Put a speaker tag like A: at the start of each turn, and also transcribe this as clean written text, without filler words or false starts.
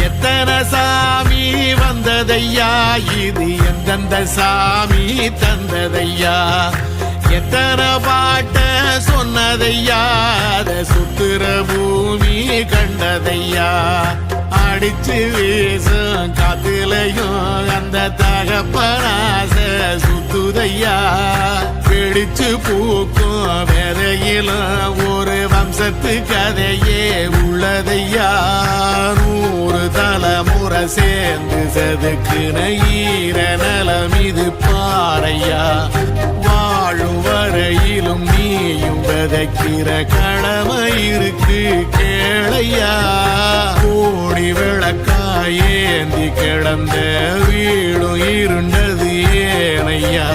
A: எத்தனை சாமி வந்ததையா, இது எந்தெந்த சாமி தந்ததையா, எத்தனை பாட்ட சொன்னதையா, அத சுத்துற பூமி கண்டதையா, அடிச்சு வீசும் காத்துலையும் அந்த தகப்பனாச சுத்துதையா, பிடிச்சு பூக்கும் விதையிலும் ஒரு வம்சத்து கதையே உள்ளதையா, 100 தலைமுறை சேர்ந்து செதுக்குன ஈர நலம் இது பாறையா, வாழும் வரையிலும் நீயும் விதைக்கிற கடமை இருக்கு கேளையா, கோடி விளக்காயேந்தி கிடந்த வீடும் இருண்டது ஏனையா.